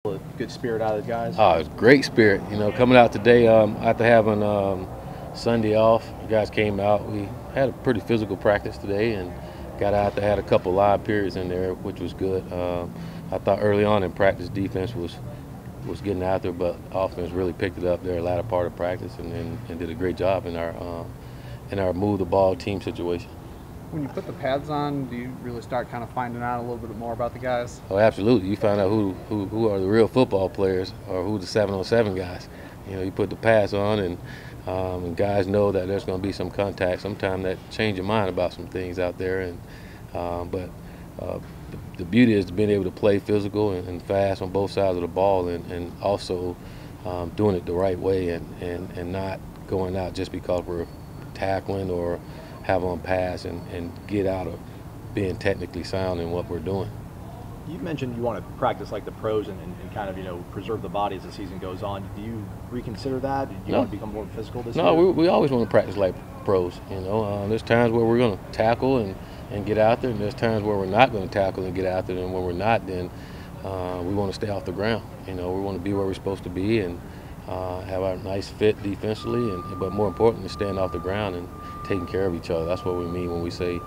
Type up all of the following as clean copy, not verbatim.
A good spirit out of the guys. Oh, it's great spirit. Coming out today after having Sunday off, the guys came out. We had a pretty physical practice today and got out there, had a couple live periods in there, which was good. I thought early on in practice defense was getting out there, but offense really picked it up there latter part of practice and did a great job in our move the ball team situation. When you put the pads on, do you really start kind of finding out a little bit more about the guys? Oh, absolutely. You find out who are the real football players or who the 7-on-7 guys. You put the pads on and guys know that there's going to be some contact. Sometimes that change your mind about some things out there. But the beauty is being able to play physical and fast on both sides of the ball and also doing it the right way and not going out just because we're tackling or have on pass and get out of being technically sound in what we're doing. You mentioned you want to practice like the pros and kind of preserve the body as the season goes on. Do you reconsider that? Do you want to become more physical this year? No, we always want to practice like pros. There's times where we're going to tackle and get out there, and there's times where we're not going to tackle and get out there. And when we're not, then we want to stay off the ground. We want to be where we're supposed to be and have our nice fit defensively, but more importantly, staying off the ground and taking care of each other. That's what we mean when we say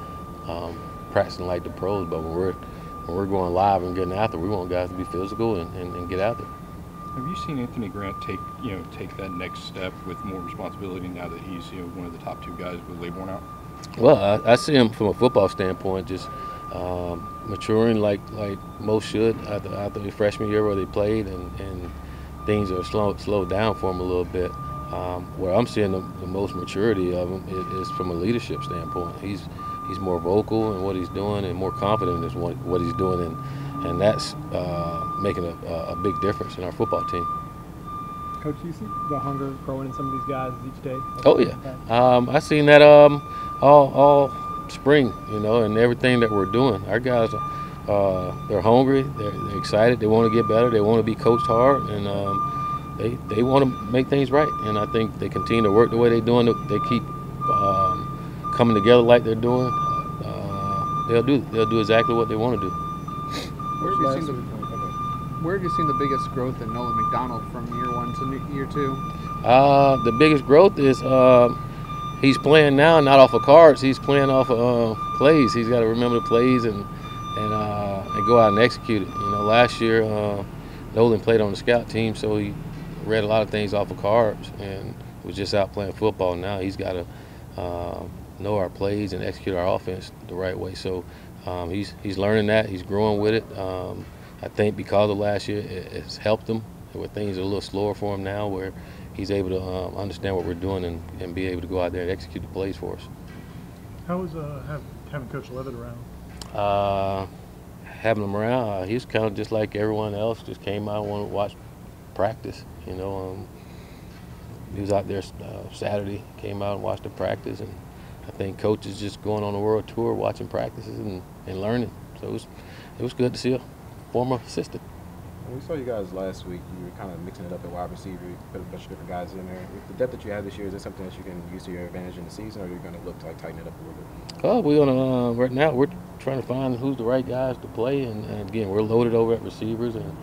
practicing like the pros. But when we're going live and getting after, we want guys to be physical and get out there. Have you seen Anthony Grant take that next step with more responsibility now that he's one of the top two guys with Laybourne out? Well, I see him from a football standpoint just maturing like most should after the freshman year where they played and things are slowed down for him a little bit. Where I'm seeing the most maturity of him is from a leadership standpoint. He's more vocal in what he's doing and more confident in what he's doing, and that's making a big difference in our football team. Coach, do you see the hunger growing in some of these guys each day? Oh yeah, I seen that all spring, and everything that we're doing. Our guys, they're hungry, they're excited, they want to get better, they want to be coached hard, and they want to make things right. And I think they continue to work the way they're doing. They keep coming together like they're doing. They'll do exactly what they want to do. Where have you seen the biggest growth in Nolan McDonald from year one to year two? The biggest growth is he's playing now not off of cards. He's playing off of plays. He's got to remember the plays and go out and execute it. Last year Nolan played on the scout team, so he read a lot of things off of cards and was just out playing football. Now he's got to know our plays and execute our offense the right way. So he's learning that. He's growing with it. I think because of last year, it's helped him where things are a little slower for him now, where he's able to understand what we're doing and be able to go out there and execute the plays for us. How was having Coach Levitt around? Having him around, he's kind of just like everyone else, just came out and wanted to watch practice. He was out there Saturday, came out and watched the practice, and I think Coach is just going on a world tour, watching practices and learning. So it was good to see a former assistant. When we saw you guys last week, you were kind of mixing it up at wide receiver. You put a bunch of different guys in there. With the depth that you have this year, is this something that you can use to your advantage in the season, or are you going to look to tighten it up a little bit? Oh, we're gonna right now. We're trying to find who's the right guys to play, and again, we're loaded over at receivers, and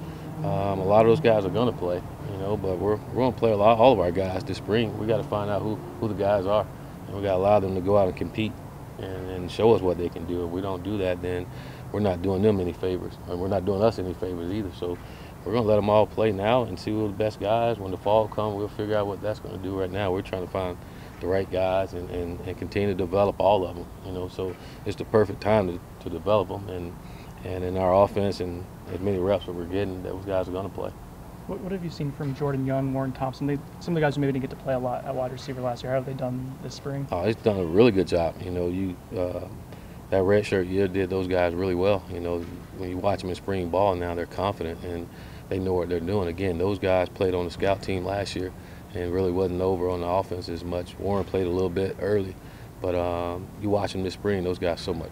a lot of those guys are going to play. But we're going to play all of our guys this spring. We got to find out who the guys are, and we got to allow them to go out and compete and show us what they can do. If we don't do that, then we're not doing them any favors, and we're not doing us any favors either. So we're going to let them all play now and see who are the best guys. When the fall comes, we'll figure out what that's going to do. Right now, we're trying to find the right guys and continue to develop all of them. So it's the perfect time to develop them, and in our offense and as many reps that we're getting, those guys are going to play. What have you seen from Jordan Young, Warren Thompson? Some of the guys who maybe didn't get to play a lot at wide receiver last year, how have they done this spring? Oh, he's done a really good job. That red shirt year did those guys really well. When you watch them in spring ball now, they're confident and they know what they're doing. Again, those guys played on the scout team last year and really wasn't over on the offense as much. Warren played a little bit early, but you watch them this spring, those guys so much.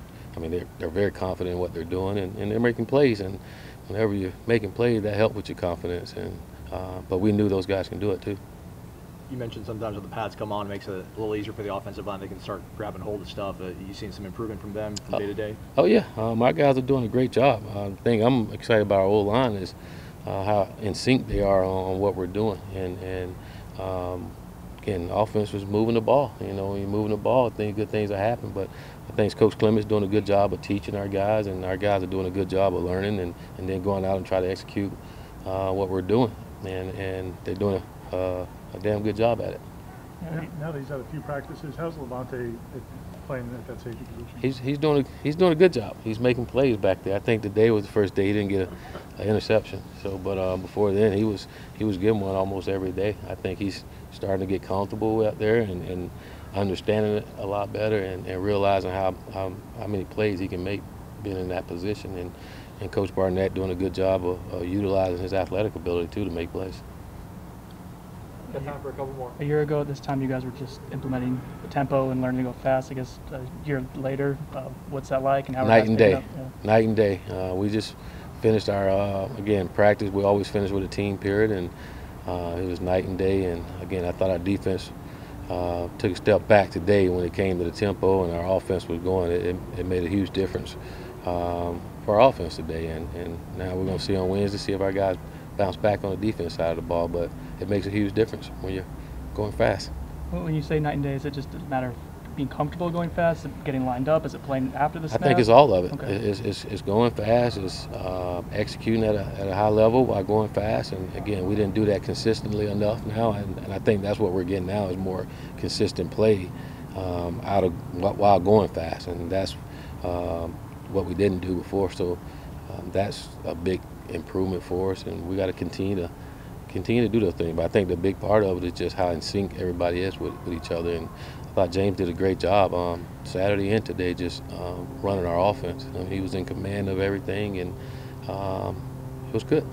They're very confident in what they're doing and they're making plays. And whenever you're making plays, that helps with your confidence. But we knew those guys can do it too. You mentioned sometimes when the pads come on, it makes it a little easier for the offensive line. They can start grabbing hold of stuff. You seen some improvement from them from day to day? Oh yeah, my guys are doing a great job. The thing I'm excited about our old line is how in sync they are on what we're doing. And again, offense was moving the ball. You know, when you're moving the ball, I think good things will happen. But I think Coach Clement's doing a good job of teaching our guys, and our guys are doing a good job of learning and then going out and try to execute what we're doing. And they're doing a damn good job at it. Now that he's had a few practices, how's Levante playing at that safety position? He's doing a good job. He's making plays back there. I think today was the first day he didn't get an interception. So, but before then he was getting one almost every day. I think he's starting to get comfortable out there and understanding it a lot better and realizing how many plays he can make being in that position. And Coach Barnett doing a good job of utilizing his athletic ability too to make plays. Got time for a couple more. A year ago at this time, you guys were just implementing the tempo and learning to go fast. I guess a year later, what's that like? And how Night and day. Yeah. Night and day. We just finished our again practice. We always finish with a team period, and it was night and day. And again, I thought our defense took a step back today when it came to the tempo, and our offense was going. It made a huge difference for our offense today. And now we're going to see on Wednesday, see if our guys bounce back on the defense side of the ball. But it makes a huge difference when you're going fast. Well, when you say night and day, is it just a matter of being comfortable going fast, is it getting lined up, is it playing after the snap? I think it's all of it. Okay. It's going fast, it's executing at a high level while going fast. And again, we didn't do that consistently enough now, and I think that's what we're getting now is more consistent play while going fast, and that's what we didn't do before. So that's a big improvement for us, and we got to continue to do those things. But I think the big part of it is just how in sync everybody is with each other. And I thought James did a great job Saturday and today just running our offense. I mean, he was in command of everything, and it was good.